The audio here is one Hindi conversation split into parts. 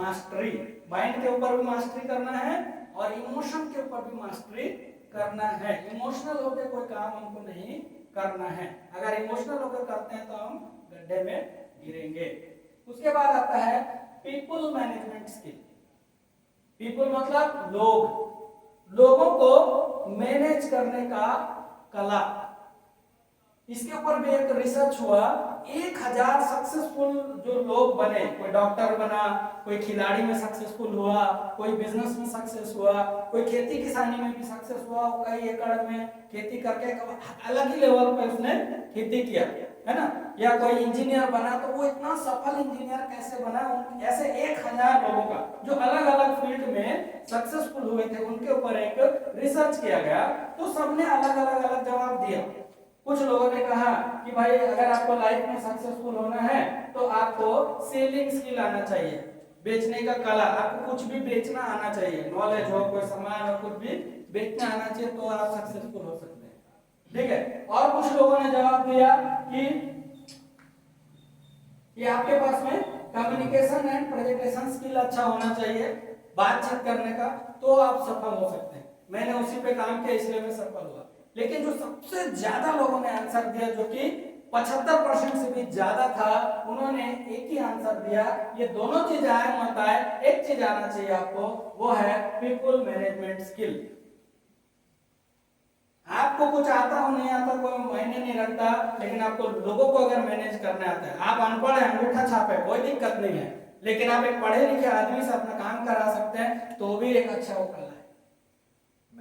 मास्टरी, माइंड के ऊपर भी मास्टरी करना है और इमोशन के ऊपर भी मास्टरी करना है। इमोशनल होकर कोई काम हमको नहीं करना है। अगर इमोशनल होकर करते हैं तो हम गड्ढे में गिरेंगे। उसके बाद आता है पीपल मैनेजमेंट स्किल। पीपल मतलब लोग, लोगों को मैनेज करने का कला। इसके ऊपर भी एक रिसर्च हुआ, 1000 सक्सेसफुल जो लोग बने, कोई डॉक्टर बना, कोई खिलाड़ी में सक्सेसफुल हुआ, कोई बिजनेस में सक्सेस हुआ, कोई खेती किसानी में भी सक्सेस हुआ, कई एकड़ में खेती करके अलग ही लेवल पे उसने खेती किया, है ना। या कोई इंजीनियर बना तो वो इतना सफल इंजीनियर कैसे बना, ऐसे 1000 लोगों का जो अलग अलग फील्ड में सक्सेसफुल हुए थे उनके ऊपर एक रिसर्च किया गया। तो सबने अलग अलग जवाब दिया। कुछ लोगों ने कहा कि भाई अगर आपको लाइफ में सक्सेसफुल होना है तो आपको सेलिंग स्किल आना चाहिए, बेचने का कला, आपको कुछ भी बेचना आना चाहिए, नॉलेज हो, कोई सामान और कुछ भी बेचना आना चाहिए तो आप सक्सेसफुल हो सकते हैं, ठीक है। और कुछ लोगों ने जवाब दिया कि आपके पास में कम्युनिकेशन एंड प्रेजेंटेशन स्किल अच्छा होना चाहिए, बातचीत करने का, तो आप सफल हो सकते हैं। मैंने उसी पे काम किया इसलिए मैं सफल हुआ। लेकिन जो सबसे ज्यादा लोगों ने आंसर दिया, जो कि 75% से भी ज्यादा था, उन्होंने एक ही आंसर दिया, ये दोनों चीज आए मत आए, एक चीज आना चाहिए आपको, वो है पीपल मैनेजमेंट स्किल। आपको कुछ आता हो नहीं आता कोई मायने नहीं रखता, लेकिन आपको लोगों को अगर मैनेज करना आता है, आप अनपढ़ है, अंगूठा छाप है, कोई दिक्कत नहीं है, लेकिन आप एक पढ़े लिखे आदमी से अपना काम करा सकते हैं तो भी एक अच्छा वो कला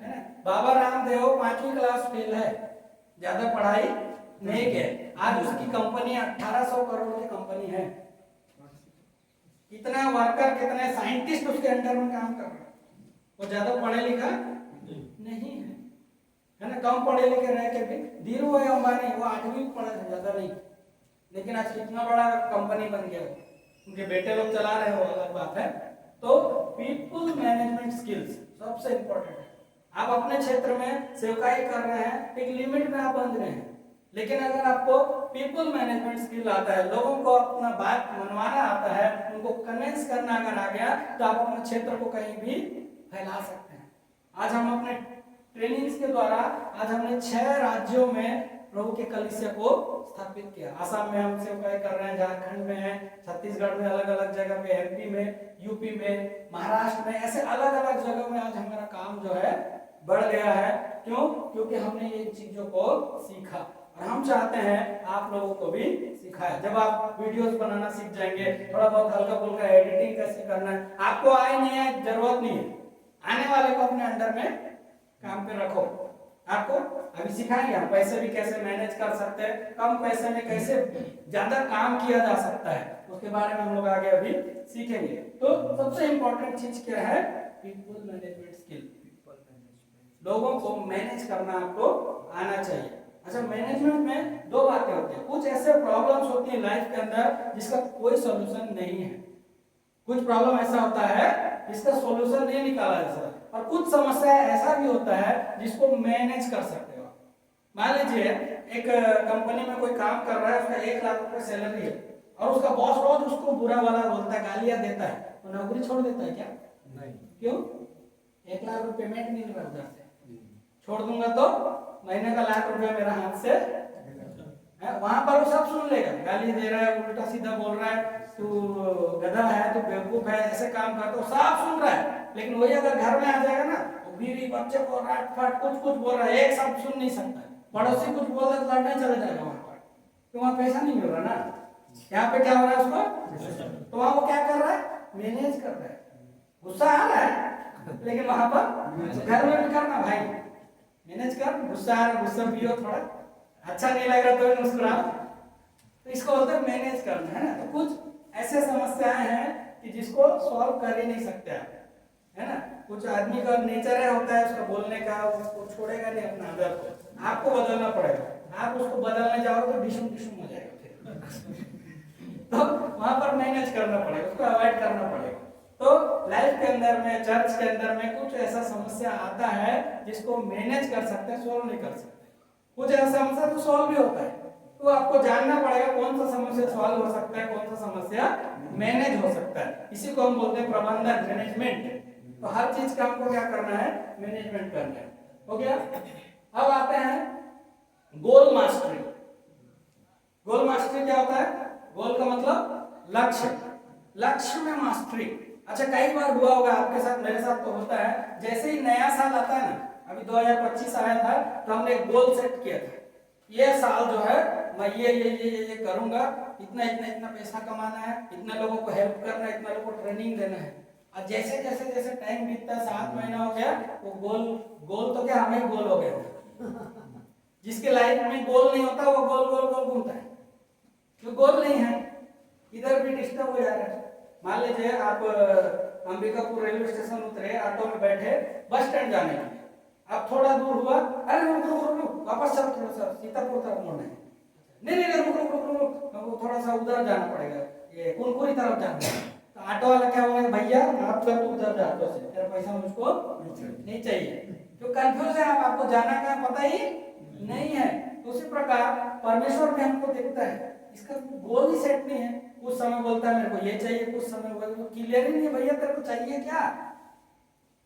है। बाबा रामदेव 5वीं क्लास फेल है, ज्यादा पढ़ाई नहीं किए, आज उसकी कंपनी 1800 करोड़ की कंपनी है। कितना वर्कर, कितने साइंटिस्ट उसके अंडर में काम कर रहे हैं, वो ज्यादा पढ़े लिखा नहीं है ना, कम पढ़े लिखे रह के भी। धीरूभाई अंबानी वो 8वीं पढ़े, ज्यादा नहीं, लेकिन आज कितना बड़ा कंपनी बन गया, उनके बेटे लोग चला रहे हो, अलग बात है। तो पीपल मैनेजमेंट स्किल्स सबसे इंपॉर्टेंट है। आप अपने क्षेत्र में सेवकाई कर रहे हैं, एक लिमिट में आप बंध रहे हैं, लेकिन अगर आपको पीपल मैनेजमेंट स्किल आता है, लोगों को अपना बात मनवाना आता है, उनको कन्विंस करना अगर आ गया, तो आप अपने क्षेत्र को कहीं भी फैला सकते हैं। आज हम अपने ट्रेनिंग्स के द्वारा आज हमने 6 राज्यों में प्रभु के कलीसिया को स्थापित किया। आसाम में हम सेवकाई कर रहे हैं, झारखंड में है, छत्तीसगढ़ में अलग अलग जगह पे, एमपी में, यूपी में, महाराष्ट्र में, ऐसे अलग अलग जगह में आज हमारा काम जो है बढ़ गया है। क्यों? क्योंकि हमने ये चीजों को सीखा और हम चाहते हैं आप लोगों को भी सिखाएं। जब आप वीडियोस बनाना सीख जाएंगे, थोड़ा बहुत हल्का फुल्का एडिटिंग कैसे करना है, आपको आए नहीं है, जरूरत नहीं है, आने वाले को अपने अंडर में काम पे रखो। आपको अभी सिखाएंगे हम पैसे भी कैसे मैनेज कर सकते हैं, कम पैसे में कैसे ज्यादा काम किया जा सकता है, उसके बारे में हम लोग आगे अभी सीखेंगे। तो सबसे इंपॉर्टेंट चीज क्या है? People management skill. लोगों को मैनेज करना आपको आना चाहिए। अच्छा, मैनेजमेंट में 2 बातें होती हैं। कुछ ऐसे प्रॉब्लम्स होती है लाइफ के अंदर जिसका कोई सॉल्यूशन नहीं है। कुछ प्रॉब्लम ऐसा होता है जिसका सॉल्यूशन नहीं निकाला जा सकता, और कुछ समस्या ऐसा भी होता है जिसको मैनेज कर सकते हो। मान लीजिए एक कंपनी में कोई काम कर रहा है, उसका 1 लाख रुपए सैलरी है और उसका बॉस रोज उसको बुरा वाला बोलता है, गालियां देता है, तो नौकरी छोड़ देता है क्या? नहीं। क्यों? 1 लाख रुपए पेमेंट मिल रहा है उधर से, छोड़ दूंगा तो महीने का 1 लाख रुपया मेरा हाथ से है। वहां पर वो सब सुन लेगा, गाली दे रहा है, उल्टा सीधा बोल रहा है, तू गधा है, तू बेवकूफ है, ऐसे काम करता है, सब सुन रहा है। लेकिन वही अगर घर में आ जाएगा ना, तो बीवी बच्चे को रात फाट कुछ बोल रहा है, एक शब्द सुन नहीं सकता, पड़ोसी कुछ बोल रहा है तो लड़ने चले जाएगा वहां पर, तो वहां पैसा नहीं मिल रहा ना। यहाँ पे क्या हो रहा है उसको, तो वहां वो क्या कर रहा है? मैनेज कर रहा है। गुस्सा आ रहा है, लेकिन वहां पर घर में भी करना, भाई मैनेज कर, गुस्सा आ रहा, गुस्सा पियो, थोड़ा अच्छा नहीं लग रहा तो मुस्कुराओ, तो इसको बोलते हैं मैनेज करना, है ना। तो कुछ ऐसे समस्याएं हैं कि जिसको सॉल्व कर ही नहीं सकते आप, है ना। कुछ आदमी का नेचर है होता है उसका बोलने का, उसको छोड़ेगा नहीं अपना अंदर को, आपको बदलना पड़ेगा। आप उसको बदलने जाओगे तो डिशुम डिशुम हो जाएगा फिर तो वहां पर मैनेज करना पड़ेगा, उसको अवॉइड करना पड़ेगा। तो लाइफ के अंदर में, चर्च के अंदर में कुछ ऐसा समस्या आता है जिसको मैनेज कर सकते हैं, सॉल्व नहीं कर सकते। कुछ ऐसा समस्या तो सॉल्व भी होता है, तो आपको जानना पड़ेगा कौन सा समस्या सॉल्व हो सकता है, कौन सा समस्या मैनेज हो सकता है। इसी को हम बोलते हैं प्रबंधन, मैनेजमेंट। तो हर चीज का हमको क्या करना है, मैनेजमेंट करना है। हो गया। अब आते हैं गोल मास्टरी। गोल मास्टरी क्या होता है? गोल का मतलब लक्ष्य, लक्ष्य में मास्टरी। अच्छा, कई बार हुआ होगा आपके साथ, मेरे साथ तो होता है, जैसे ही नया साल आता है ना, अभी 2025 आया था तो हमने एक गोल सेट किया था, ये साल जो है मैं ये करूंगा, इतना इतना इतना पैसा कमाना है, इतने लोगों को हेल्प करना है, इतना लोगों को ट्रेनिंग देना है। और जैसे जैसे जैसे टाइम बीतता, 7 महीना हो गया, वो गोल तो क्या हमें गोल हो गया। जिसके लाइफ में गोल नहीं होता वो गोल गोल गोल घूमता है, जो गोल नहीं है इधर भी डिस्टर्ब हो जा रहा है। मान लीजिए आप अंबिकापुर रेलवे स्टेशन उतरे, ऑटो में बैठे बस स्टैंड जाने के लिए, अब थोड़ा दूर हुआ, अरे रुक वापस चलो, थोड़ा सा सीतापुर तरफ मुड़ना है, नहीं रुक हमको थोड़ा सा उधर जाना पड़ेगा, ये कुनकुरी तरफ जाना है। तो ऑटो वाला क्या बोलेगा, भैया आप चल तू उधर जा, ऑटो से तेरा पैसा मुझको नहीं चाहिए। जो कंफ्यूज है आपको जाना का पता ही नहीं है। तो उसी प्रकार परमेश्वर भी हमको देखता है, इसका गोल ही सेट नहीं है। कुछ समय बोलता है मेरे को ये चाहिए, कुछ समय बोलता है क्लियर ही नहीं है, भैया तेरे को चाहिए क्या,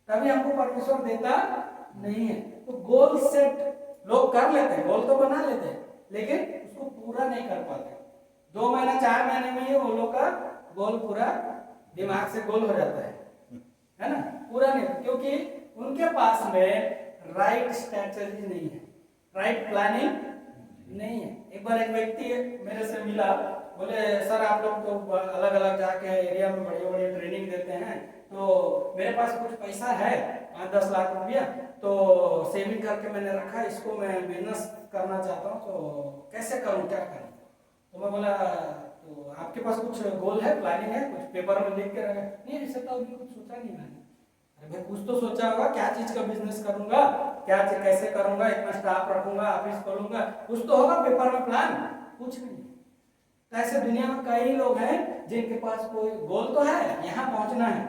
तभी हमको परमेश्वर देता नहीं है। तो गोल सेट लोग कर लेते हैं, गोल तो बना लेते हैं, लेकिन उसको पूरा नहीं कर पाते। 2 महीना 4 महीने में ही वो लोग का गोल पूरा दिमाग से गोल हो जाता है ना, पूरा नहीं, क्योंकि उनके पास में राइट स्ट्रेटजी नहीं है, राइट प्लानिंग नहीं है। एक बार एक व्यक्ति मेरे से मिला, बोले सर आप लोग तो अलग अलग जाके एरिया में बड़े बड़े ट्रेनिंग देते हैं, तो मेरे पास कुछ पैसा है 5-10 लाख रुपया, तो सेविंग करके मैंने रखा, इसको मैं बिजनेस करना चाहता हूँ, तो कैसे करूँ, क्या करूँ? तो मैं बोला तो आपके पास कुछ गोल है, प्लानिंग है, कुछ पेपर में लिख के रखा? नहीं ऐसा तो अभी कुछ सोचा नहीं मैंने। अरे भाई कुछ तो सोचा होगा, क्या चीज का बिजनेस करूंगा, क्या कैसे करूंगा, इतना स्टाफ रखूंगा, ऑफिस खोलूंगा, कुछ तो होगा पेपर में प्लान, कुछ नहीं। तो ऐसे दुनिया में कई लोग हैं जिनके पास कोई गोल तो है, यहाँ पहुंचना है,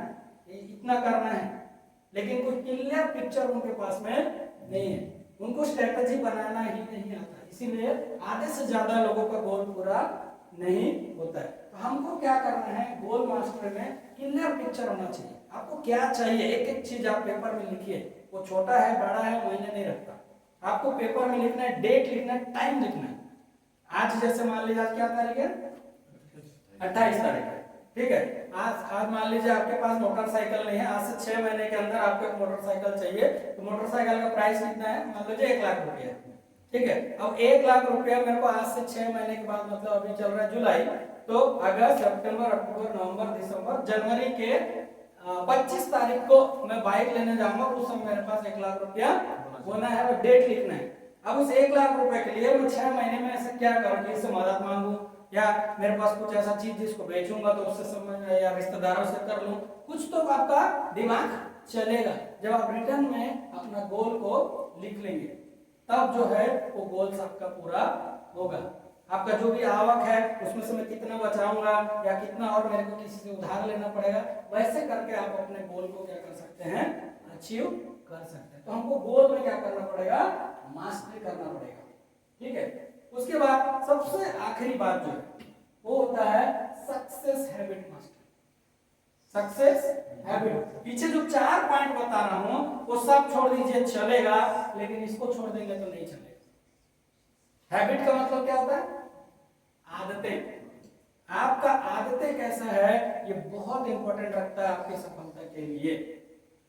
इतना करना है, लेकिन कोई क्लियर पिक्चर उनके पास में नहीं है, उनको स्ट्रेटजी बनाना ही नहीं आता, इसीलिए आधे से ज्यादा लोगों का गोल पूरा नहीं होता है। तो हमको क्या करना है, गोल मास्टर में क्लियर पिक्चर होना चाहिए, आपको क्या चाहिए, एक एक चीज आप पेपर में लिखिए, वो छोटा है बड़ा है मायने नहीं रखता, आपको पेपर में लिखना है, डेट लिखना है, टाइम लिखना है। आज जैसे मान लीजिए आज क्या तारीख है, 28 तारीख है, ठीक है, आज मान लीजिए आपके पास मोटरसाइकिल नहीं है, आज से 6 महीने के अंदर आपको एक मोटरसाइकिल चाहिए, तो मोटरसाइकिल का प्राइस कितना है, मान लीजिए 1 लाख रुपया, ठीक है। अब 1 लाख रुपया मेरे को आज से 6 महीने के बाद, मतलब अभी चल रहा है जुलाई, तो अगस्त सितंबर अक्टूबर नवंबर दिसंबर जनवरी के 25 तारीख को मैं बाइक लेने जाऊंगा, उस समय मेरे पास 1 लाख रुपया होना है और डेट लिखना है। अब उस 1 लाख रुपए के लिए मैं 6 महीने में ऐसा क्या करूँ, किससे मदद मांगू, या मेरे पास कुछ ऐसा चीज जिसको बेचूंगा तो उससे समय, या रिश्तेदारों से कर लूं, कुछ तो आपका दिमाग चलेगा। जब आप रिटर्न में अपना गोल को लिख लेंगे तब जो है वो गोल्स आपका पूरा होगा। आपका जो भी आवक है उसमें से मैं कितना बचाऊंगा, या कितना और मेरे को किसी से उधार लेना पड़ेगा, वैसे करके आप अपने गोल को क्या कर सकते हैं, अचीव कर सकते हैं। तो हमको गोल में क्या करना पड़ेगा, मास्टरी करना पड़ेगा, ठीक है। उसके बाद सबसे आखिरी बात जो है वो होता है success habit master, success habit. पीछे जो 4 पॉइंट बता रहा हूं वो सब छोड़ दीजिए, चलेगा, लेकिन इसको छोड़ देंगे तो नहीं चलेगा। हैबिट का मतलब क्या होता है, आदतें। आपका आदतें कैसा है ये बहुत इंपॉर्टेंट रखता है आपकी सफलता के लिए।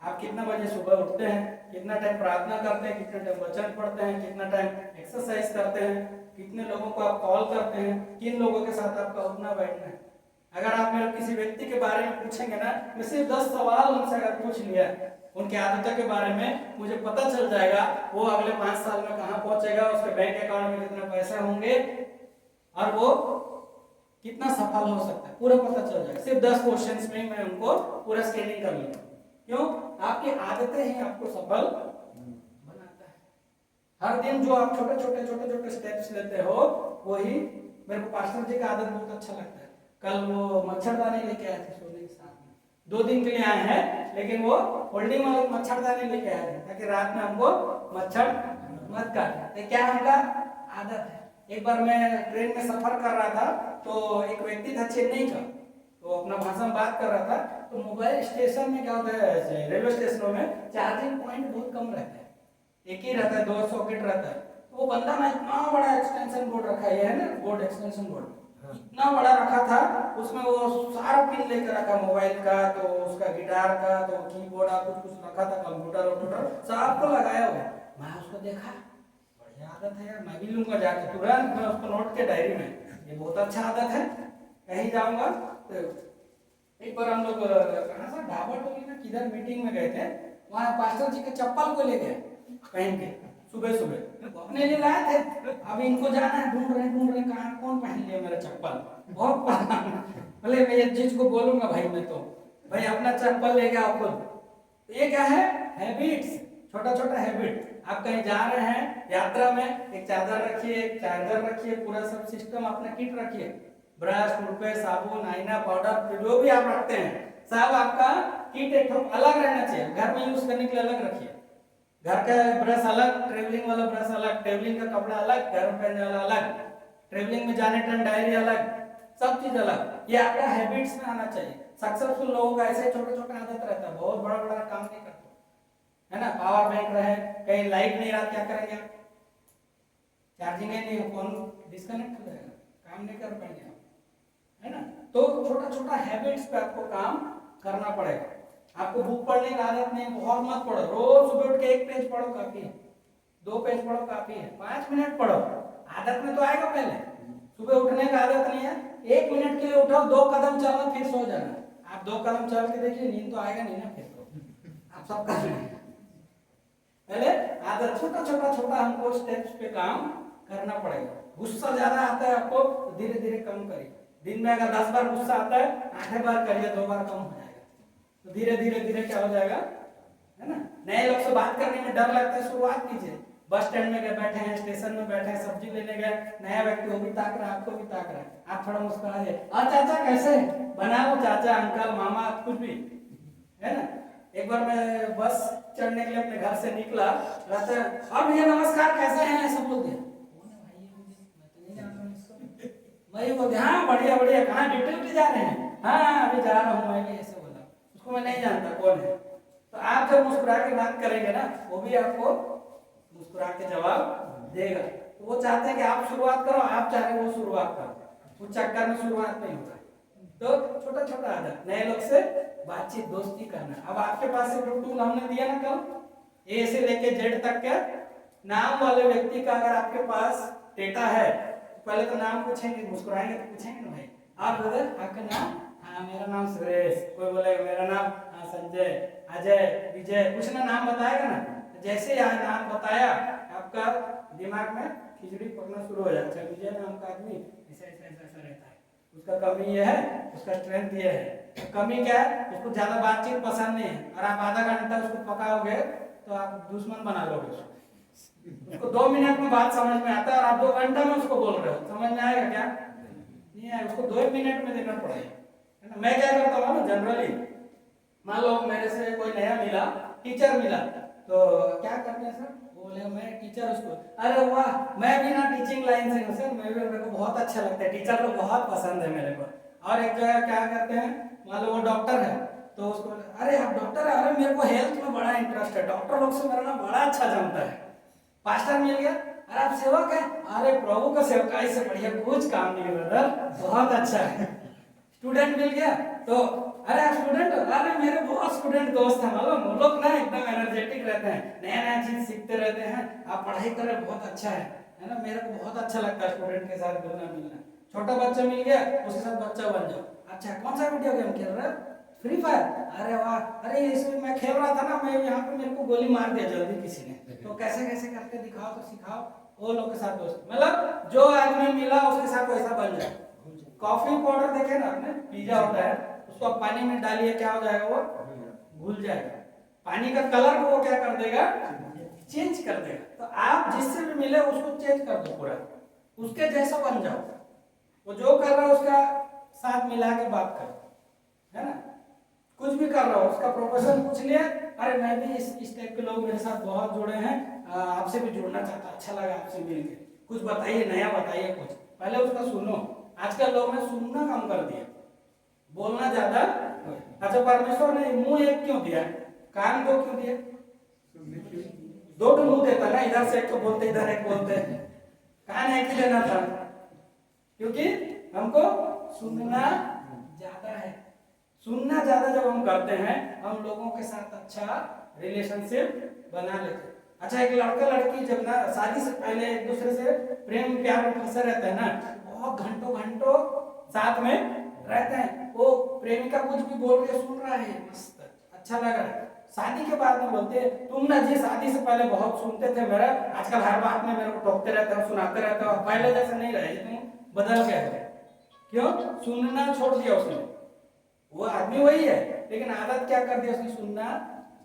आप कितना बजे सुबह उठते हैं, कितना टाइम प्रार्थना करते हैं, कितना टाइम वचन पढ़ते हैं, कितना टाइम एक्सरसाइज करते हैं, कितने लोगों को आप कॉल करते हैं, किन लोगों के साथ आपका उठना बैठना है। अगर आप मेरे किसी व्यक्ति के बारे में पूछेंगे ना, मैं सिर्फ 10 सवाल उनसे अगर पूछ लिया उनके आदतों के बारे में, मुझे पता चल जाएगा वो अगले 5 साल में कहाँ पहुंचेगा, उसके बैंक अकाउंट में कितने पैसे होंगे और वो कितना सफल हो सकता है, पूरा पता चल जाएगा। सिर्फ 10 क्वेश्चंस में मैं उनको पूरा स्क्रीनिंग कर लूंगा। क्यों? आपकी आदतें ही आपको सफल बनाता है। हर दिन जो आप छोटे छोटे स्टेप्स लेते हो वही। मेरे को पास्टर जी का आदत बहुत अच्छा लगता है। कल वो मच्छरदानी लेके आए थे सोने के साथ में, 2 दिन के लिए आए हैं, लेकिन वो होल्डिंग वाले मच्छरदानी लेके आए थे ताकि रात में हमको मच्छर मत काटे। क्या उनका आदत है, एक बार मैं ट्रेन में सफर कर रहा था, तो एक व्यक्ति था चेन्नई का, तो अपना भाषा में बात कर रहा था। तो मोबाइल स्टेशन में क्या होता है, रेलवे स्टेशनों में चार्जिंग पॉइंट बहुत कम रहता है, एक ही रहता है, 2 सॉकेट रहता है। तो वो बंदा ना इतना बड़ा एक्सटेंशन बोर्ड रखा है ना, बोर्ड एक्सटेंशन बोर्ड इतना बड़ा रखा था, उसमें वो सारा पिन लेकर रखा, मोबाइल का, तो उसका गिटार का, तो कीबोर्ड कुछ कुछ रखा था, कंप्यूटर वम्प्यूटर सबको लगाया हुआ। मैं उसको देखा, बढ़िया आदत है यार, मैं भी लूंगा जाके, तुरंत मैं उसको नोट के डायरी में, ये बहुत अच्छा आदत है, कहीं जाऊंगा तो। एक बार हम लोग कहाँ से ढाबा टोली ना किधर मीटिंग में गए थे, वहाँ पास्टर जी के चप्पल को ले गए पहन के, सुबह सुबह अपने लिए लाए थे। अब इनको जाना है, ढूंढ रहे कहाँ कौन पहन लिया मेरा चप्पल, बहुत भले मैं ये चीज को बोलूंगा भाई, मैं तो भाई अपना चप्पल ले गया खुद। ये क्या है, हैबिट्स, छोटा छोटा हैबिट। आप कहीं जा रहे हैं यात्रा में, एक चादर रखिए, एक चार्जर रखिए, पूरा सब सिस्टम अपना किट रखिए, ब्रश, टूथपेस्ट, साबुन, आईना, पाउडर, जो भी आप रखते हैं सब आपका किट एक अलग रहना चाहिए। घर में यूज करने के लिए अलग रखिए, घर का ब्रश अलग, ट्रेवलिंग वाला ब्रश अलग, ट्रेवलिंग का कपड़ा अलग, घर में पहनने वाला अलग, ट्रेवलिंग में जाने टाइम डायरी अलग, सब चीज अलग। ये आपका हैबिट्स में आना चाहिए। सक्सेसफुल लोगों का ऐसे छोटा छोटा आदत रहता है, बहुत बड़ा बड़ा काम नहीं करते, है ना। पावर बैंक रहे, कहीं लाइट नहीं रहा, क्या करेंगे आप, चार्जिंग नहीं हो, फोन डिस्कनेक्ट हो जाएगा, काम नहीं कर पाएंगे आप, है ना। तो छोटा छोटा हैबिट्स पे आपको काम करना पड़ेगा। आपको बुक पढ़ने की आदत नहीं, बहुत मत पढ़ो, रोज सुबह उठ के 1 पेज पढ़ो काफी है, 2 पेज पढ़ो काफी है, 5 मिनट पढ़ो, आदत में तो आएगा पहले। सुबह उठने की आदत नहीं है, 1 मिनट के लिए उठो, 2 कदम चलना, फिर सो जाना। आप 2 कदम चल के देखिए, नींद तो आएगा नहीं ना, फिर तो आप सब कर लेंगे। पहले आदत, छोटा छोटा छोटा हमको स्टेप्स पे काम करना पड़ेगा। गुस्सा ज्यादा आता है आपको, तो धीरे धीरे कम करिए। दिन में अगर 10 बार गुस्सा आता है, 8 बार करिए, 2 बार कम हो जाएगा, तो धीरे धीरे धीरे क्या हो जाएगा, है ना। नए लोग से बात करने में डर लगता है, शुरुआत कीजिए। बस स्टैंड में गए, बैठे हैं, स्टेशन में बैठे हैं, सब्जी लेने गए, नया व्यक्ति वो भी ताक रहा है, आपको भी ताक रहा है, आप थोड़ा मुस्कुरा दिए, चाचा कैसे, बना लो चाचा, अंकल, मामा, कुछ भी, है ना। एक बार मैं बस चढ़ने के लिए अपने घर से निकला, रहता है, अब ये नमस्कार कैसे हैं, ऐसा बोल दिया। मैं बोल दिया, हाँ बढ़िया बढ़िया, कहाँ ड्यूटी जा रहे हैं, हाँ अभी जा रहा हूँ, मैं भी ऐसे बोला, उसको मैं नहीं जानता कौन है। तो आप जब मुस्कुरा के बात करेंगे ना, वो भी आपको मुस्कुरा के जवाब देगा। तो वो चाहते हैं कि आप शुरुआत करो, आप चाह रहे हो वो शुरुआत करो, उस चक्कर में शुरुआत नहीं होता। तो छोटा छोटा आदत, नए लोग से बातचीत, दोस्ती करना। अब आपके पास एक टूल हमने दिया ना कल, ए से लेके जेड तक के नाम वाले व्यक्ति का अगर आपके पास डेटा है, पहले तो नाम पूछेंगे, मुस्कुराएंगे तो पूछेंगे ना भाई, आप ब्रदर आपका नाम, हाँ मेरा नाम सुरेश, कोई बोलेगा मेरा नाम, हाँ संजय, अजय, विजय, कुछ ना नाम बताएगा ना। जैसे यहाँ नाम बताया, आपका दिमाग में खिचड़ी पकना शुरू हो जाता है। अच्छा विजय नाम का आदमी ऐसा ऐसा ऐसा ऐसा रहता है, उसका कमी ये है, उसका स्ट्रेंथ ये है। तो कमी क्या है, उसको ज्यादा बातचीत पसंद नहीं है, और आप आधा घंटा उसको पकाओगे तो आप दुश्मन बना लोगे उसको 2 मिनट में बात समझ में आता है, और आप 2 घंटा में उसको बोल रहे हो, समझ में आएगा क्या, नहीं आएगा, उसको 2 मिनट में देना पड़ेगा, है ना। मैं क्या करता हूँ ना, जनरली मान लो मेरे से कोई नया मिला, टीचर मिला, तो क्या करते हैं सर, बोले मैं टीचर, उसको अरे वाह मैं भी ना टीचिंग लाइन से हूँ सर, मेरे को बहुत अच्छा लगता है, टीचर लोग बहुत पसंद है मेरे को। और एक जगह क्या करते हैं, मान लो वो डॉक्टर है, तो उसको अरे आप डॉक्टर है, अरे मेरे को हेल्थ में बड़ा इंटरेस्ट है, डॉक्टर लोग से मेरा ना बड़ा अच्छा जमता है। पास्टर मिल गया, अरे आप सेवक है, अरे प्रभु का सेवकाई से बढ़िया कुछ काम नहीं ब्रदर, बहुत अच्छा है। स्टूडेंट मिल गया, तो अरे आप स्टूडेंट, अरे मेरे बहुत स्टूडेंट दोस्त हैं, मालूम वो लोग ना एकदम एनर्जेटिक रहते हैं, नया नया चीज सीखते रहते हैं, आप पढ़ाई कर रहे बहुत अच्छा है ना। मेरे को बहुत अच्छा लगता है स्टूडेंट के साथ घुलना मिलना। छोटा बच्चा मिल गया, उसके साथ बच्चा बन जाओ। अच्छा कौन सा वीडियो गेम खेल रहे हो, फ्री फायर, अरे वाह, अरे इसमें मैं खेल रहा था ना, मैं यहाँ पे मेरे को गोली मार दिया जल्दी किसी ने, तो कैसे कैसे करके दिखाओ, तो सिखाओ, वो लोग के साथ दोस्त, मतलब जो आदमी मिला उसके साथ वैसा बन जाए। कॉफी पाउडर देखे ना आपने, पिज्जा होता है, उसको आप पानी में डालिए, क्या हो जाएगा, वो घुल जाएगा, पानी का कलर को वो क्या कर देगा, चेंज कर देगा। तो आप जिससे भी मिले उसको चेंज कर दो, पूरा उसके जैसा बन जाओ, वो जो कर रहा है उसका साथ मिला के बात करो, है ना। कुछ भी कर रहा हो, उसका प्रोफेशन पूछ लिया, अरे मैं भी इस टाइप के लोग मेरे साथ बहुत जुड़े हैं, आपसे भी जुड़ना चाहता, अच्छा लगा आपसे मिलके, कुछ बताइए, नया बताइए कुछ, पहले उसका सुनो। आजकल लोग ने सुनना कम कर दिया, बोलना ज्यादा। अच्छा, परमेश्वर ने मुंह एक क्यों दिया, कान दो क्यों दिया? दो तो मुंह देता ना, इधर से एक को बोलते इधर एक बोलते, कान एक ही देना था, क्योंकि हमको सुनना ज्यादा है। सुनना ज्यादा जब हम करते हैं, हम लोगों के साथ अच्छा रिलेशनशिप बना लेते हैं। अच्छा, एक लड़का लड़की जब ना शादी से पहले एक दूसरे से प्रेम प्यार में फंसे रहते हैं ना, बहुत घंटों घंटों साथ में रहते हैं, वो प्रेमिका कुछ भी बोल के सुन रहा है, मस्त अच्छा लग रहा है। शादी के बाद में बोलते हैं, तुम ना जी शादी से पहले बहुत सुनते थे मेरा, आजकल हर बात में मेरे को टोकते रहते हो, सुनाते रहते हो, पहले जैसे नहीं रहे, तुम बदल गए हो। क्यों? सुनना छोड़ दिया उसने। वो आदमी वही है, लेकिन आदत क्या कर दिया उसने, सुनना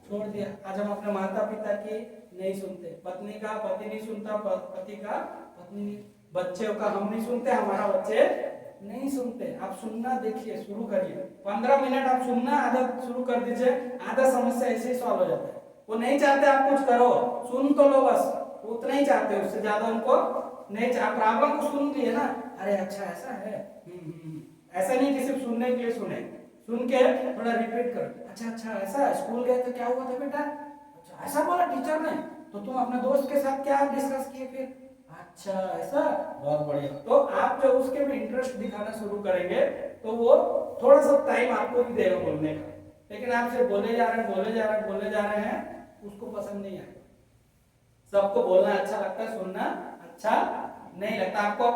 छोड़ दिया। आज हम अपने माता पिता की नहीं सुनते, पत्नी का पति नहीं सुनता, पति का पत्नी नहीं, बच्चों का हम नहीं सुनते, हमारा बच्चे नहीं सुनते। आप सुनना देखिए, शुरू करिए, 15 मिनट आप सुनना आदत शुरू कर दीजिए, आधा समस्या ऐसे ही सॉल्व हो जाता है। वो नहीं चाहते आप कुछ करो, सुन तो लो बस, उतना ही चाहते, उससे ज्यादा उनको नहीं चाह। प्रॉब्लम को सुन लिए ना, अरे अच्छा ऐसा है, ऐसा नहीं कि सिर्फ सुनने के लिए सुने, सुन के थोड़ा रिपीट करो। अच्छा अच्छा ऐसा, स्कूल गए तो क्या हुआ था बेटा, अच्छा ऐसा बोला टीचर ने, तो तुम अपने दोस्त के साथ क्या डिस्कस किए फिर, अच्छा ऐसा, बहुत बढ़िया। तो आप जब उसके में इंटरेस्ट दिखाना शुरू करेंगे तो वो थोड़ा सा टाइम आपको भी देगा बोलने का, लेकिन आप सिर्फ बोले जा रहे हैं, बोले जा रहे हैं, बोले जा रहे हैं, उसको पसंद नहीं आएगा। सबको बोलना अच्छा लगता है, सुनना अच्छा नहीं लगता। आपको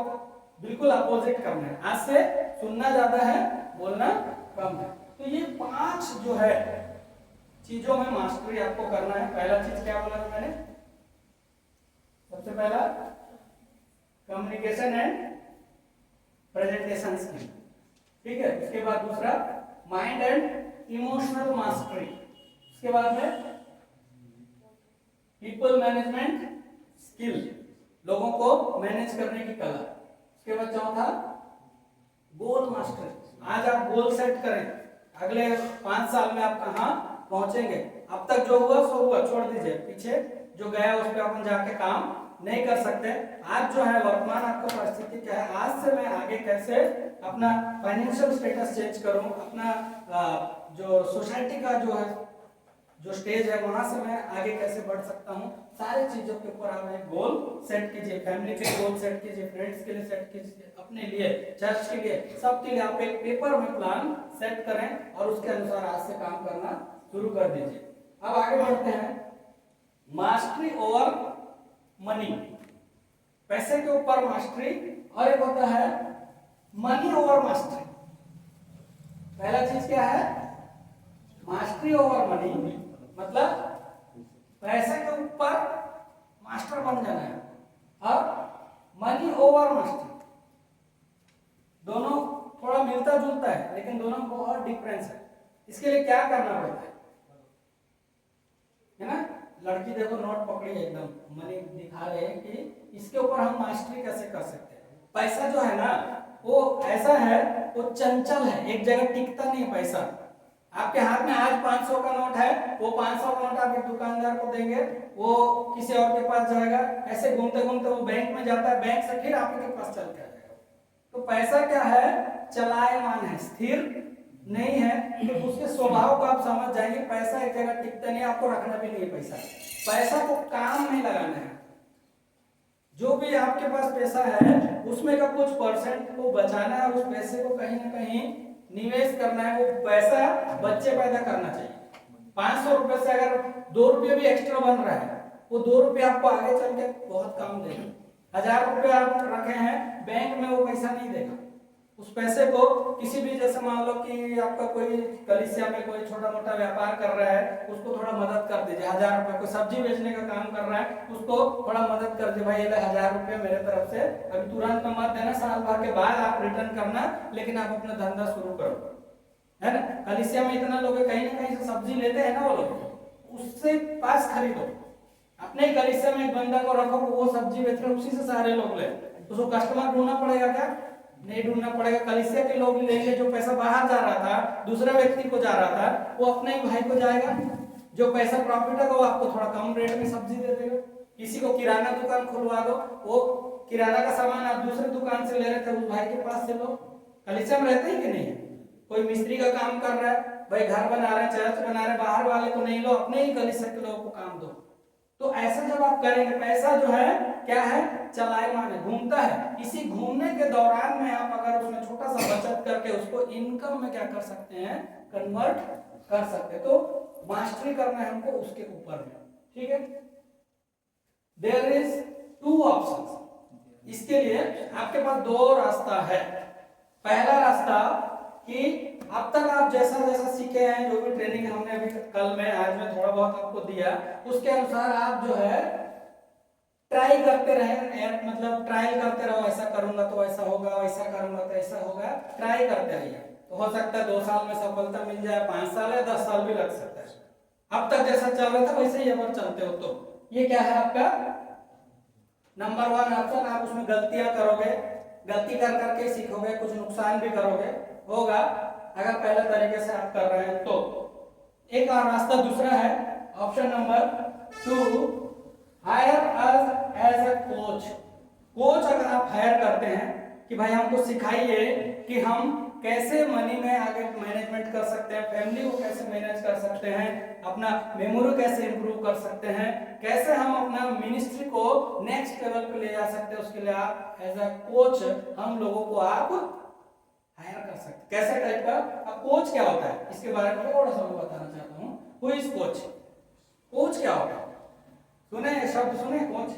बिल्कुल अपोजिट करना है, आज से सुनना ज्यादा है, बोलना कम है। तो ये 5 जो है चीजों में मास्टरी आपको करना है। पहला चीज क्या बोला था मैंने, सबसे पहला कम्युनिकेशन एंड प्रेजेंटेशन स्किल, ठीक है। उसके बाद दूसरा माइंड एंड इमोशनल मास्टरी, उसके बाद में पीपल मैनेजमेंट स्किल, लोगों को मैनेज करने की कला। उसके बाद चौथा गोल मास्टरी, आज आप गोल सेट करें, अगले 5 साल में आप कहां पहुंचेंगे। अब तक जो हुआ सो हुआ, छोड़ दीजिए, पीछे जो गया उस पर अपन जाके काम नहीं कर सकते। आज जो है वर्तमान आपका परिस्थिति क्या है, आज से मैं आगे कैसे अपना फाइनेंशियल स्टेटस चेंज करूं, अपना जो सोसाइटी का जो है जो स्टेज है वहां से मैं आगे कैसे बढ़ सकता हूँ, सारी चीजों के ऊपर आप एक गोल सेट कीजिए। फैमिली के गोल सेट कीजिए, फ्रेंड्स के लिए सेट कीजिए, अपने लिए, चर्च के लिए, सबके लिए आप एक पेपर में प्लान सेट करें और उसके अनुसार आज से काम करना शुरू कर दीजिए। अब आगे बढ़ते हैं, मास्टरी ओवर मनी, पैसे के ऊपर मास्टरी, और एक होता है मनी ओवर मास्टरी। पहला चीज क्या है, मास्टरी ओवर मनी, मतलब पैसे के ऊपर मास्टर बन जाना है, और मनी ओवर मास्टर, दोनों थोड़ा मिलता जुलता है लेकिन दोनों में बहुत डिफरेंस है। इसके लिए क्या करना पड़ता है ना, लड़की देखो नोट पकड़ी एकदम मनी दिखा रहे हैं कि इसके ऊपर हम मास्टरी कैसे कर सकते हैं। पैसा जो है ना वो ऐसा है, वो चंचल है, एक जगह टिकता नहीं पैसा। आपके हाथ में आज 500 का नोट है, वो 500 का नोट आप एक दुकानदार को देंगे, वो किसी और के पास जाएगा, ऐसे घूमते घूमते वो बैंक में जाता है, बैंक से फिर आपके पास चल के आ जाएगा। तो पैसा क्या है, चलायमान है, स्थिर नहीं है। तो उसके स्वभाव को आप समझ जाएंगे, पैसा एक जगह टिकता नहीं, आपको रखना भी नहीं है पैसा, पैसा को काम में लगाना है। जो भी आपके पास पैसा है उसमें का कुछ परसेंट को बचाना है, उस पैसे को कहीं ना कहीं निवेश करना है, वो पैसा बच्चे पैदा करना चाहिए। 500 रुपए से अगर 2 रुपये भी एक्स्ट्रा बन रहा है, वो 2 रुपये आपको आगे चल के बहुत काम देगा। 1000 रुपये आप रखे हैं बैंक में, वो पैसा नहीं देगा। उस पैसे को किसी भी, जैसे मान लो कि आपका कोई कलिसिया में कोई छोटा मोटा व्यापार कर रहा है, उसको थोड़ा मदद कर दीजिए। 1000 रुपये, कोई सब्जी बेचने का काम कर रहा है, उसको थोड़ा मदद कर दीजिए, भाई ये 1000 रुपये मेरे तरफ से, अभी तुरंत में मत देना, साल भर के बाद आप रिटर्न करना, लेकिन आप अपना धंधा शुरू करो, है ना। कलिसिया में इतना लोग कहीं ना कहीं से सब्जी लेते हैं ना वो लोग, उससे पास खरीदो। अपने कलिसिया में एक बंदा को रखो, वो सब्जी बेच रहे, उसी से सारे लोग ले, उसको कस्टमर ढूंढना पड़ेगा क्या, नहीं ढूंढना पड़ेगा। कलिसिया के लोग लेंगे, जो पैसा बाहर जा रहा था, दूसरा व्यक्ति को जा रहा था, वो अपने ही भाई को जाएगा। जो पैसा प्रॉफिट होगा वो आपको थोड़ा कम रेट में सब्जी दे देगा। किसी को किराना दुकान खुलवा दो, वो किराना का सामान आप दूसरे दुकान से ले रहे थे, उस भाई के पास से लो। कलीसिया में रहते हैं कि नहीं? कोई मिस्त्री का काम कर रहा है, भाई घर बना रहे हैं, चर्च बना रहे हैं, बाहर वाले को नहीं लो, अपने ही कलीसिया के लोगों को काम दो। तो ऐसा जब आप करेंगे, पैसा जो है क्या है, चलायमान है, घूमता है। इसी घूमने के दौरान में आप अगर उसमें छोटा सा बचत करके उसको इनकम में क्या कर सकते हैं, कन्वर्ट कर सकते हैं। तो मास्टरी करना है हमको उसके ऊपर में, ठीक है। There is 2 options. इसके लिए आपके पास 2 रास्ता है। पहला रास्ता कि अब तक आप जैसा जैसा सीखे हैं, जो भी ट्रेनिंग हमने अभी कल में आज में थोड़ा बहुत आपको दिया, उसके अनुसार आप जो है ट्राई करते रहे, मतलब ट्रायल करते रहो, ऐसा करूंगा तो ऐसा होगा, वैसा करूंगा तो ऐसा होगा, ट्राई करते रहिए। तो हो सकता है 2 साल में सफलता मिल जाए, 5 साल या 10 साल भी लग सकता है। अब तक जैसा चल रहा था वैसे ही अगर चलते हो तो ये क्या है आपका नंबर 1 ऑप्शन। आप उसमें गलतियां करोगे, गलती कर करके सीखोगे, कुछ नुकसान भी करोगे, होगा अगर पहले तरीके से आप कर रहे हैं तो। एक और रास्ता दूसरा है, option number 2, hire us as a coach. Coach अगर आप हायर करते हैं कि भाई हमको सिखाइए कि हम कैसे मनी में आगे मैनेजमेंट कर सकते हैं, फैमिली को कैसे मैनेज कर सकते हैं, अपना मेमोरी कैसे इंप्रूव कर सकते हैं, कैसे हम अपना मिनिस्ट्री को नेक्स्ट लेवल पे ले जा सकते हैं, उसके लिए आप एज अ कोच हम लोगों को आप हायर कर सकते हैं। कैसे टाइप का? अब कोच क्या होता है इसके बारे में थोड़ा सा मैं बताना चाहता हूँ। Who is coach? कोच क्या होता है? सुने शब्द, सुने कोच?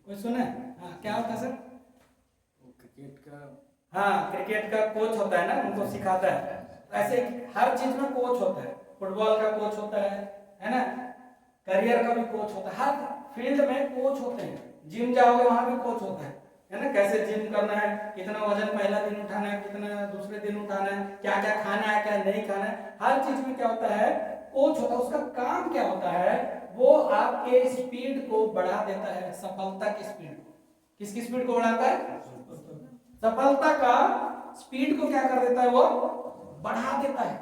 कोई सुने? हाँ, क्या होता है सर? क्रिकेट का, हाँ, क्रिकेट का कोच होता है ना, उनको सिखाता है। ऐसे हर चीज में कोच होता है। फुटबॉल का कोच होता है ना, करियर का भी कोच होता है, हर फील्ड में कोच होते हैं। जिम जाओगे वहां भी कोच होता है ना, कैसे जिम करना है, कितना वजन पहला दिन उठाना है, कितना दूसरे दिन उठाना है, क्या क्या खाना है, क्या नहीं खाना है, हर चीज में क्या होता है, कोच होता है। उसका काम क्या होता है, वो आपके स्पीड को बढ़ा देता है, सफलता की स्पीड को। किसकी स्पीड को बढ़ाता है? सफलता का स्पीड को क्या कर देता है, वो बढ़ा देता है।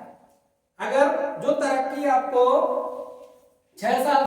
अगर जो तरक्की आपको 6 साल